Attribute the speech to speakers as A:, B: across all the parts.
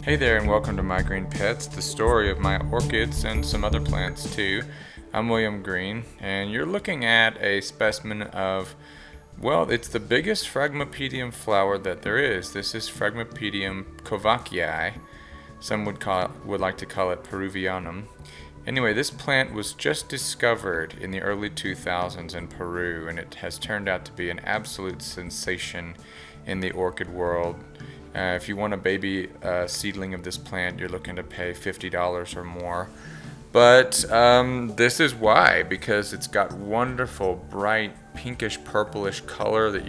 A: Hey there and welcome to My Green Pets, the story of my orchids and some other plants too. I'm William Green and you're looking at a specimen of, well, it's the biggest Phragmopedium flower that there is. This is Phragmopedium kovachii. Some would like to call it Peruvianum. Anyway, this plant was just discovered in the early 2000s in Peru, and it has turned out to be an absolute sensation in the orchid world. If you want a baby seedling of this plant, you're looking to pay $50 or more. But this is why, because it's got wonderful, bright, pinkish, purplish color that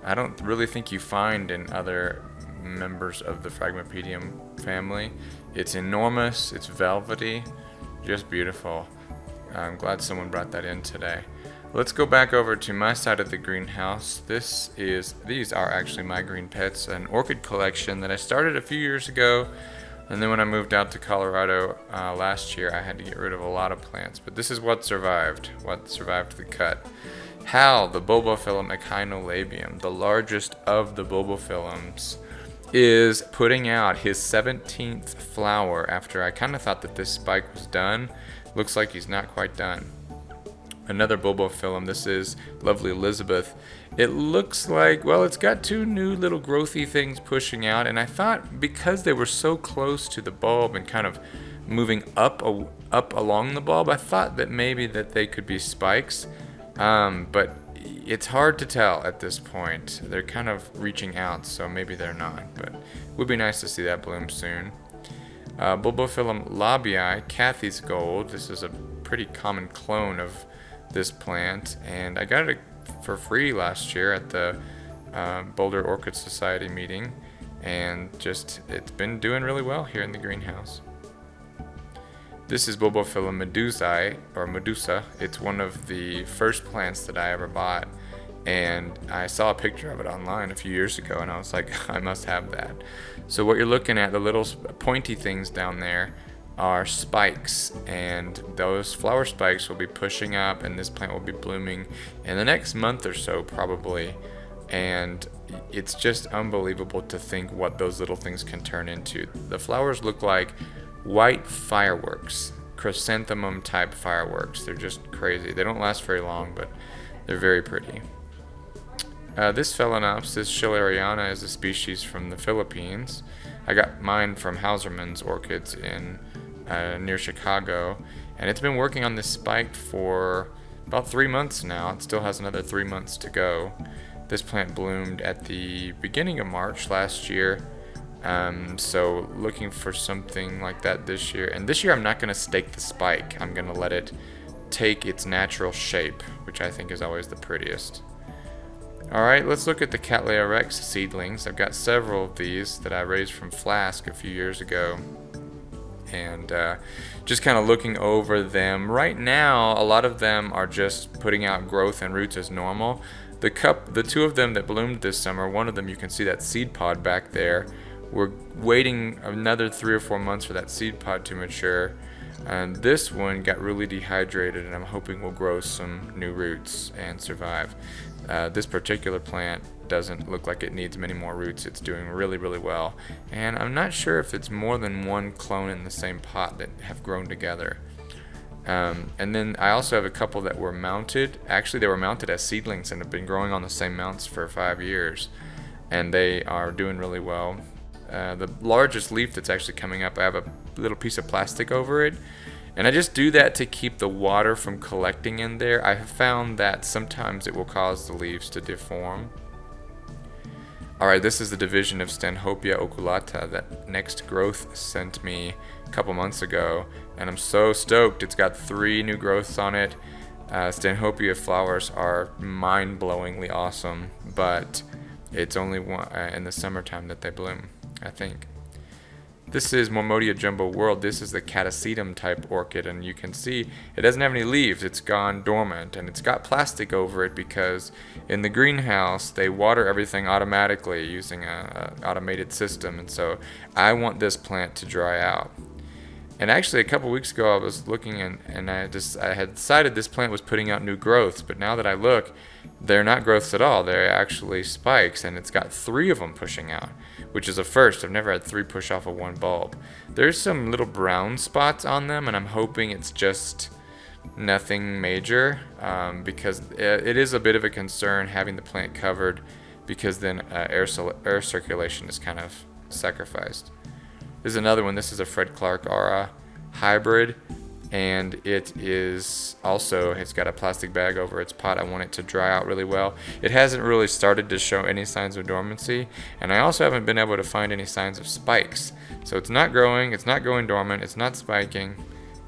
A: I don't really think you find in other members of the Phragmopedium family. It's enormous, it's velvety, just beautiful. I'm glad someone brought that in today. Let's go back over to my side of the greenhouse. These are actually my green pets, an orchid collection that I started a few years ago, and then when I moved out to Colorado last year, I had to get rid of a lot of plants. But this is what survived the cut. Hal, the Bulbophyllum echinolabium, the largest of the Bulbophyllums, is putting out his 17th flower after I kind of thought that this spike was done. Looks like he's not quite done. Another Bulbophyllum, this is lovely Elizabeth. It looks like, well, it's got two new little growthy things pushing out, and I thought because they were so close to the bulb and kind of moving up along the bulb, I thought that maybe that they could be spikes, but it's hard to tell at this point. They're kind of reaching out, so maybe they're not, but it would be nice to see that bloom soon. Bulbophyllum labii, Kathy's Gold. This is a pretty common clone of this plant, and I got it for free last year at the Boulder Orchid Society meeting, and it's been doing really well here in the greenhouse. This is Bulbophyllum Medusa. It's one of the first plants that I ever bought, and I saw a picture of it online a few years ago, and I was like, I must have that. So what you're looking at, the little pointy things down there, are spikes, and those flower spikes will be pushing up, and this plant will be blooming in the next month or so probably, and it's just unbelievable to think what those little things can turn into. The flowers look like white fireworks, chrysanthemum type fireworks. They're just crazy. They don't last very long, but they're very pretty. This Phalaenopsis schilleriana is a species from the Philippines. I got mine from Hauserman's Orchids in near Chicago, and it's been working on this spike for about 3 months now. It still has another 3 months to go. This plant bloomed at the beginning of March last year, so looking for something like that this year. And this year I'm not going to stake the spike. I'm going to let it take its natural shape, which I think is always the prettiest. Alright, let's look at the Cattleya rex seedlings. I've got several of these that I raised from Flask a few years ago, and just kind of looking over them. Right now, a lot of them are just putting out growth and roots as normal. The two of them that bloomed this summer, one of them you can see that seed pod back there. We're waiting another 3 or 4 months for that seed pod to mature. And this one got really dehydrated, and I'm hoping will grow some new roots and survive. This particular plant doesn't look like it needs many more roots. It's doing really, really well. And I'm not sure if it's more than one clone in the same pot that have grown together. And then I also have a couple that were mounted. Actually, they were mounted as seedlings and have been growing on the same mounts for 5 years. And they are doing really well. The largest leaf that's actually coming up, I have a little piece of plastic over it, and I just do that to keep the water from collecting in there. I have found that sometimes it will cause the leaves to deform. Alright, this is the division of Stanhopea oculata that Next Growth sent me a couple months ago, and I'm so stoked. It's got 3 new growths on it. Stanhopea flowers are mind-blowingly awesome, but it's only in the summertime that they bloom, I think. This is Mormodia jumbo world. This is the Catasetum type orchid, and you can see it doesn't have any leaves. It's gone dormant, and it's got plastic over it because in the greenhouse they water everything automatically using a automated system, and so I want this plant to dry out. And actually, a couple weeks ago, I was looking and I had decided this plant was putting out new growths. But now that I look, they're not growths at all. They're actually spikes, and it's got 3 of them pushing out, which is a first. I've never had 3 push off of one bulb. There's some little brown spots on them, and I'm hoping it's just nothing major, because it is a bit of a concern having the plant covered, because then air circulation is kind of sacrificed. This is another one. This is a Fred Clark Aura hybrid, and it is also, it's got a plastic bag over its pot. I want it to dry out really well. It hasn't really started to show any signs of dormancy, and I also haven't been able to find any signs of spikes. So it's not growing, it's not going dormant, it's not spiking.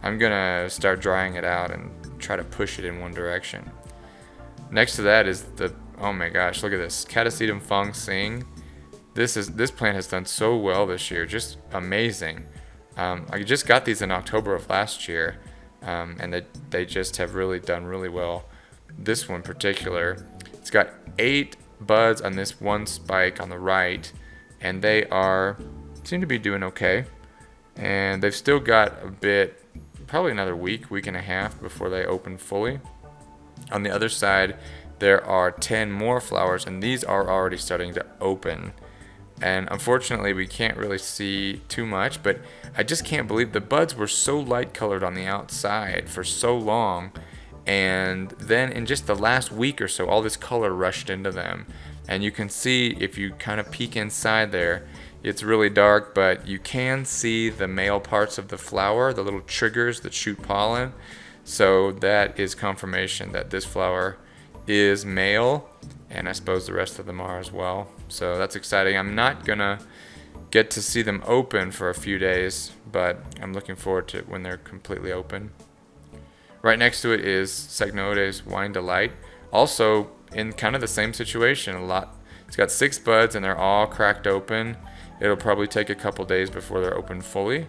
A: I'm gonna start drying it out and try to push it in one direction. Next to that is the, oh my gosh, look at this, Catasetum Fong Sing. This plant has done so well this year, just amazing. I just got these in October of last year, and they just have really done really well. This one in particular, it's got 8 buds on this one spike on the right, and they seem to be doing okay. And they've still got a bit, probably another week and a half before they open fully. On the other side, there are 10 more flowers, and these are already starting to open. And unfortunately, we can't really see too much, but I just can't believe the buds were so light colored on the outside for so long. And then in just the last week or so, all this color rushed into them. And you can see, if you kind of peek inside there, it's really dark, but you can see the male parts of the flower, the little triggers that shoot pollen. So that is confirmation that this flower is male, and I suppose the rest of them are as well. So that's exciting. I'm not gonna get to see them open for a few days, but I'm looking forward to when they're completely open. Right next to it is Cycnoides Wine Delight, also in kind of the same situation. It's got 6 buds and they're all cracked open. It'll probably take a couple days before they're open fully,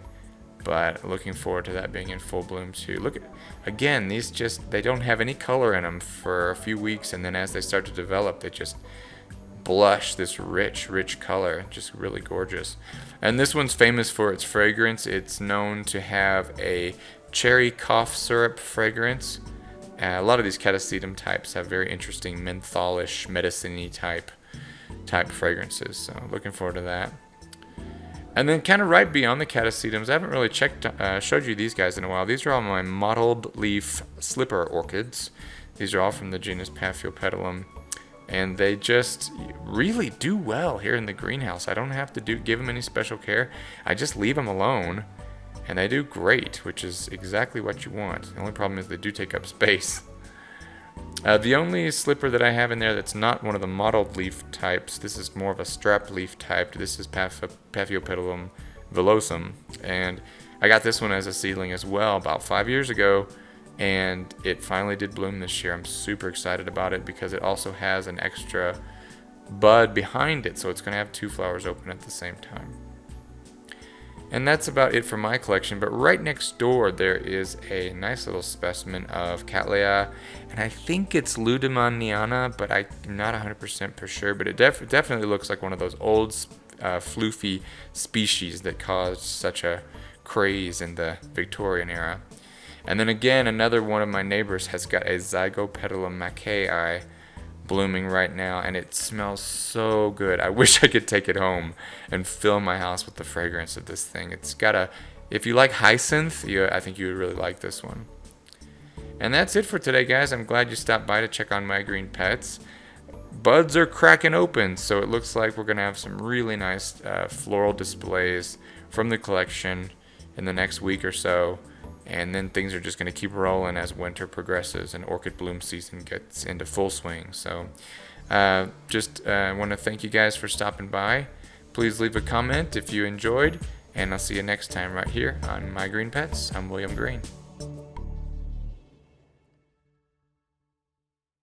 A: but looking forward to that being in full bloom too. Look at, again, these they don't have any color in them for a few weeks, and then as they start to develop, they just blush this rich color, just really gorgeous. And this one's famous for its fragrance. It's known to have a cherry cough syrup fragrance. A lot of these Catasetum types have very interesting mentholish, medicine-y type fragrances, so looking forward to that. And then kind of right beyond the Catasetums, I haven't really showed you these guys in a while. These are all my mottled leaf slipper orchids. These are all from the genus Paphiopedilum, and they just really do well here in the greenhouse. I don't have to give them any special care. I just leave them alone, and they do great, which is exactly what you want. The only problem is they do take up space. The only slipper that I have in there that's not one of the mottled leaf types, this is more of a strap leaf type. This is Paphiopedilum villosum, and I got this one as a seedling as well about 5 years ago, and it finally did bloom this year. I'm super excited about it because it also has an extra bud behind it, so it's going to have 2 flowers open at the same time. And that's about it for my collection, but right next door there is a nice little specimen of Cattleya, and I think it's Ludemaniana, but I'm not 100% for sure, but it definitely looks like one of those old floofy species that caused such a craze in the Victorian era. And then again, another one of my neighbors has got a Zygopedilum mackay blooming right now, and it smells so good. I wish I could take it home and fill my house with the fragrance of this thing. It's got if you like hyacinth, I think you would really like this one. And that's it for today, guys. I'm glad you stopped by to check on my green pets. Buds are cracking open, so it looks like we're gonna have some really nice floral displays from the collection in the next week or so. And then things are just going to keep rolling as winter progresses and orchid bloom season gets into full swing. So just want to thank you guys for stopping by. Please leave a comment if you enjoyed, and I'll see you next time right here on My Green Pets. I'm William Green.